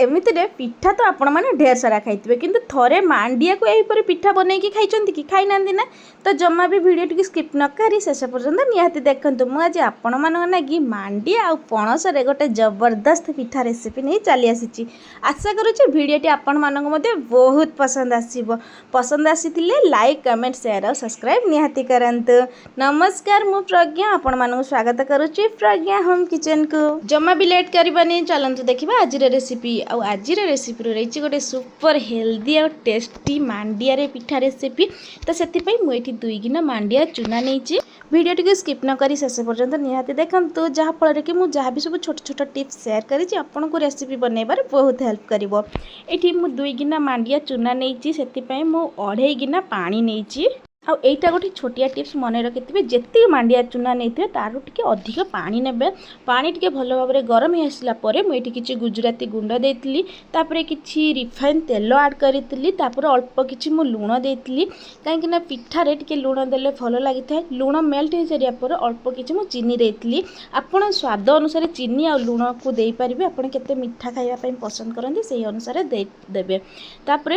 एमितिरे पिठा तो आपण मैंने ढेर सारा खाई किंतु थरे मांडिया को यहीपर पिठा बनईकि खाई कि खाई ना ना तो जमा भी वीडियो टी स्किप न करी शेष पर्यंत निहाती देखंतु। मुझे आपण मान लगी मांडिया आ पणस रे गोटे जबरदस्त पिठा रेसिपी नहीं चली आसी। आशा करुच्ची भिडटी आपण मानक मध्य बहुत पसंद आसीबो। पसंद आसीथिले लाइक कमेंट शेयर और सब्सक्राइब निहाती करंतु। नमस्कार मु प्रज्ञा आपण मानक स्वागत करुच्ची प्रज्ञा होम किचन को। जमा भी लेट करबानी चलंतु देखिबा आज रेसिपी। आज रेसिपी रही गोटे सुपर हेल्दी और टेस्टी मांडिया रे पिठा रेसिपी। तो से मुझे 2 गिना मांडिया चूना नहीं वीडियो टी स्किप न करी शेष पर्यंत निहाती देखंतु जहाँफल कि मुझे जहाँ भी सब छोट छोट टिप्स शेयर करी आपन को रेसिपी बनइबार बहुत हेल्प करिवो। एठी मु 2 गिना मांडिया चूना नहीं से मु 2.5 गिना पानी नहीं। आउ एटा गोटे छोटिया टिप्स मन रखिथे जिते मांडिया चूना नहीं तार टे अधिक पानी ने पानी टे भल भाव में गरम हो आसला मुझे किसी गुजराती गुंड देती किसी रिफाइन तेल आड करी अल्प किसी मु लुण देती कहीं पिठारे टे लुण देले भल लगी था। लुण मेल्ट हो सारा अल्प किसी मु चीनी देती। आपड़ स्वाद अनुसार चीनी आ लुण को दे पारे आपड़ केते मीठा खावाई पसंद करते से अनुसार देवे।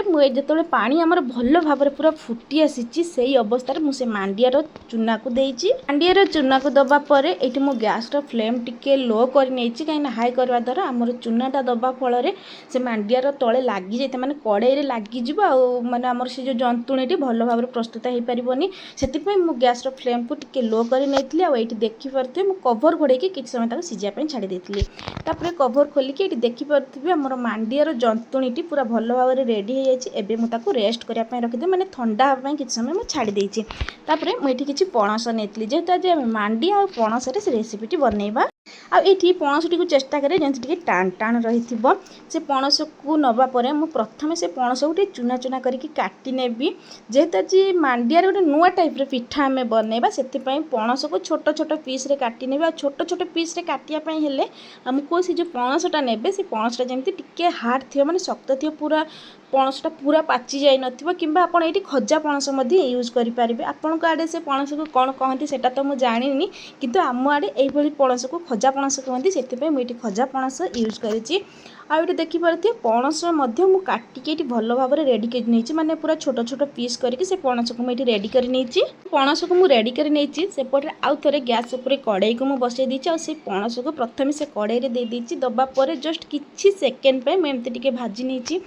मुझे जो पानी आमर भल भाव में पूरा फुटी आसी से अवस्था मुझे मांडियार चूना को देती। मांडियार चूना को दबा पर ये मुझे गैस फ्लेम टिके लो कर कहीं हाई करवा द्वारा आमर चूनाटा दबा फल से मांडियार तले लगी जाए माने कड़ाई लगिज माने आमर से जो जंतुणी भल भाव में प्रस्तुत हो पारनी से गैस फ्लेम को टिके लो कर देखिपे मुझे कभर घोड़े किसी समय सीझापी छाड़ी देती। कभर खोलिकी ये देखिपे आमर मांडियार जंतुणी पूरा भल भाव में रेडी हो जाए। रेस्ट करने रखिदे माने ठंडा हाँपाई किसी समय मुझे छाड़ी देती। मुझे किसी पणस नहीं जेहेतु आज मांडिया और पणस से रेसिपीटी बनइबा आठी पणसटी को चेष्टा करे जमी टाण टाण रही से पणस को नवा पर मु प्रथम से पणस को चूना चूना करके काटी नेबी। जेहेतु आज मांडियार गोटे नुआ टाइप पिठा आम बनइबा से पणस को छोट छोट पीस रे काटी नेबी। छोट छोट पीस रे काटियापाई हेले आमको से जो पणसटा नेबे से पणसटा जमी टिके हार्ड थी माने शक्त थी पूरा पणसटा पूरा पाची जाई नथिबो किंबा आपण एठी खजा पणस मध्ये यूज करि पारिबे। आपण को आडे से पणस को कोन कहंती सेटा तो मु जानिनी किंतु आम आडे एई भली पणस को खजा पणस कहंती सेते मु एठी खजा पणस यूज करिछि। आ एठी देखि पारथि पणस मध्ये मु काटिके एठी भलो भाव रे रेडी कर नेछि माने पूरा छोट छोट पीस करके से पणस को मु एठी रेडी कर नेछि। पणस को मु रेडी कर नेछि सेपटे आउ थरे गैस ऊपर कड़ाई को मु बसै दिछि आ से पणस को प्रथम से कड़ाई रे दे दिछि दबा पर जस्ट किछि सेकेंड पे मैं एमति टिके भाजी नेछि।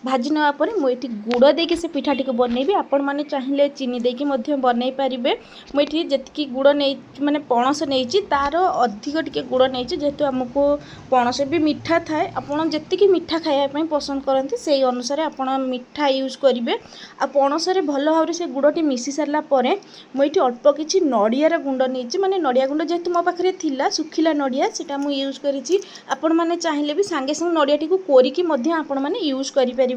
भाजी नापर मुझे गुड़ देके से पिठाटी को बनइबी। आपण मैंने चाहिए चीनी देकी बनई पारे। मुझे जी गुड़ नहीं माने पणस नहीं तार अधिक टिके गुड़ नहीं जेहेतु आमको पणस भी मीठा थाए आपड़ जी मीठा खायापी पसंद करते से अनुसार आप मीठा यूज करेंगे। आ पणस भल भाव से गुड़टी मिसी सारापर मुझे अल्प किसी नड़ियार गुंड नहीं माने नड़िया गुंड जेहेतु मो पाखे थिला सुखिला नड़िया सेटा मु यूज करी। आपण मैंने चाहिए भी सांगे सांगे नड़ियाटी को कोरिकी आपण मैंने यूज करें।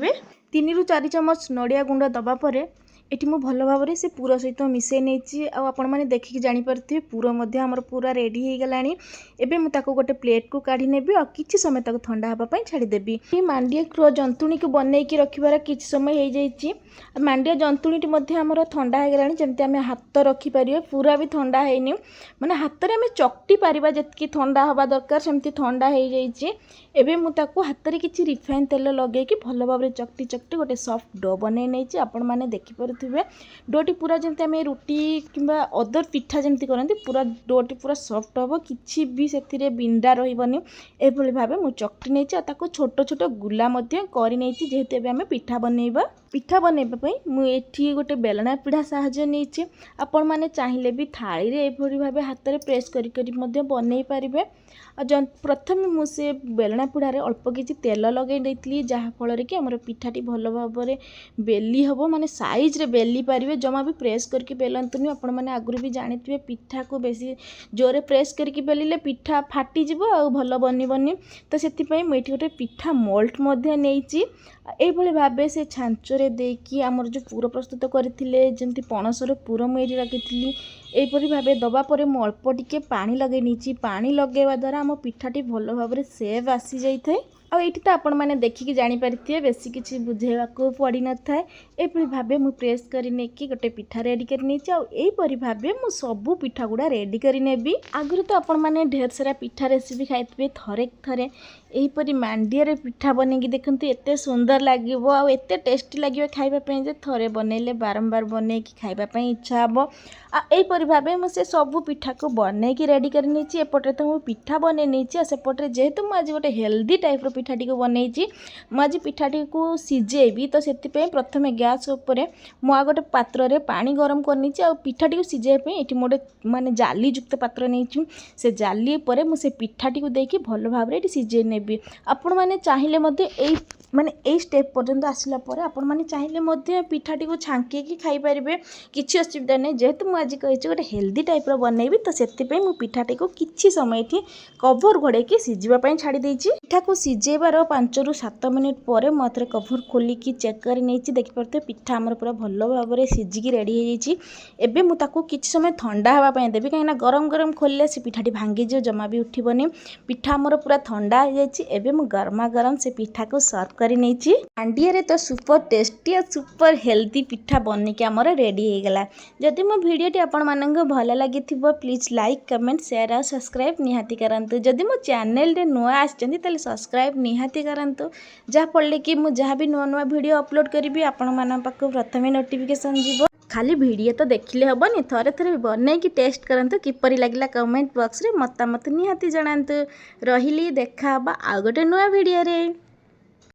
3 ରୁ 4 चामच नड़िया गुंड दबा पर एटी मु भल भाव में से पूरा सहित मिसई नहीं आपण मैंने देखिकी जानीपारे पूरा मध्य आमर पूरा रेडी हो गलानी। एबे मु ताको गोटे प्लेट को काढ़ी नेबी और किछि समय ताको ठंडा हबा पई छाड़ी देबी। ये मांडिया जंतुणी को बनईकी रखिबार किछि समय हो जाइछि। मांडिया जंतुणी मध्य आमर ठंडा हो गलानी जेमति आमे हाथ रखी परिबे पूरा भी ठंडा हैनी माने हाथ रे आमे चकटी पारिबा जेतकी ठंडा हबा दरकार सेमति ठंडा हो जाइछि। एबे मु ताको हाथ रे किछि रिफाइन तेल लगेकी भल भाव में चकटी चकटी गोटे सॉफ्ट डो बनै नेछि। आपण माने देखि पारुथिबे डोटी पूरा जमती आम रुटी किंबा अदर पिठा जमती करती पूरा डोटी पूरा सॉफ्ट हम किसी भी से बिंडा रही एभली भाव मुझे चकटी नहीं छोट छोट गुला कर जेहेतु आम पिठा बनइबा मुझे गोटे बेलना पीढ़ा साहाଯ୍य नहीं। आपण मैंने चाहिए भी थाली रे एभली भाव हाथ में प्रेस करी बनई पारे। प्रथम मुझे बेलना पीढ़ा अल्प किसी तेल लगे देती जहाँफल कि आम पिठाटी भल भाव में बेली हम माने साइज रे बेली पारे। जमा भी प्रेस करके बेलतुनि आपण मैंने आगुरी भी जानी पिठा को बेसी जोरे प्रेस करके बेलिले पिठा फाटीज आ भल बनबनी। तो से मुझे गोटे पिठा मोल्ट नहीं भाव से छांचरे देकी आमर जो पूर प्रस्तुत करते जमी पणसर पूर मुझे रखी यहीपरी भाव दबा पर मु अल्प टिके पानी लगे नहीं। पानी लगेवा द्वारा आम पिठाटी भल भाव में सेव आसी जाए। आईटी तो आपण मैंने देखिकी जानीपारे बेसी किसी बुझेवा को पड़ न था। यही भाव मुझे प्रेस करके गोटे पिठा रेडी कर भाव मु सबू पिठा गुड़ा रेडी करनेबी। आगुरी तो आपण मैंने ढेर सारा पिठा रेसिपी खाई थे थे एहीपरी मांडिया पिठा बनैकी देखंतु एते सुंदर लागिवो आ एते टेस्टी लागिवो खाइबा पई जे थरे बनैले बारंबार बनैकी खाइबा पई इच्छा हबो। आ एहीपरी भाबे मु से सबु पिठा को बनैकी रेडी कर नेछि। एपटे तो मु पिठा बनै नेछि आ सेपटे जेहेतु मु आज गोटे हेल्दी टाइप रो पिठाटी को बनैछि मु आज पिठाटी को सिजेबी तो सेति पई प्रथमे गैस ऊपर मु आ गोटे पात्र रे पानी गरम कर नेछि आ पिठाटी को सिजेबा पई एठी मोटे माने जाली युक्त पात्र नेछि। से जाली ऊपर मु से पिठाटी को देकी भलो भाबरे एठी सिजे नेबी। आपण माने चाहिले मध्ये एई माने एई स्टेप पर्यंत आसिला परे आपण माने चाहिले मध्ये पिठाटी को छांके की खाई परिबे किछि असुविधा नै। जेहेतु मु आज कहिछि गोटे हेल्दी टाइप रो बनैबी तो सेति पई मु पिठाटी को किछि समय थी कवर घोड़े की सिझिबा पई छाड़ी देछि। पिठा को सिझेबार 5 रु 7 मिनिट पर मु आथरे कवर खोली की चेक कर नेछि। देखि परते पिठा हमर पूरा भलो भाबरे सिझी की रेडी हे जाइछि। एबे मु ताको किछि समय ठंडा हवा पई देबी काहे ना गरम गरम खोलले से पिठाटी भांगी जे जमा भी उठिबनी। पिठा हमर पूरा ठंडा हे जाइछि। एबे मु गरमा गरम से पिठा को सर्व करि नेछि। मांडिया रे तो सुपर टेस्टी और सुपर हेल्दी पिठा बनि के हमर रेडी हे गेला। जदि मो वीडियोटी आपण मानंग भल लागिथिबो प्लीज लाइक कमेंट शेयर और सब्सक्राइब निहाती करंतु। जदि मो चैनल रे नुआ आछंती तले सब्सक्राइब निहाती करंतु जा पड़ले कि मु जहाँ भी नुआ नुआ वीडियो अपलोड करिवि आपण मानन पाखु प्रथमे नोटिफिकेशन जीवो। खाली वीडियो तो देखिले हबनी थरे थरे बनैकी टेस्ट करंतु किपरि लागिला कमेंट बॉक्स रे मतामत निहाती जणांतु। रहिली देखा बा आ गोटे नुआ वीडियो रे।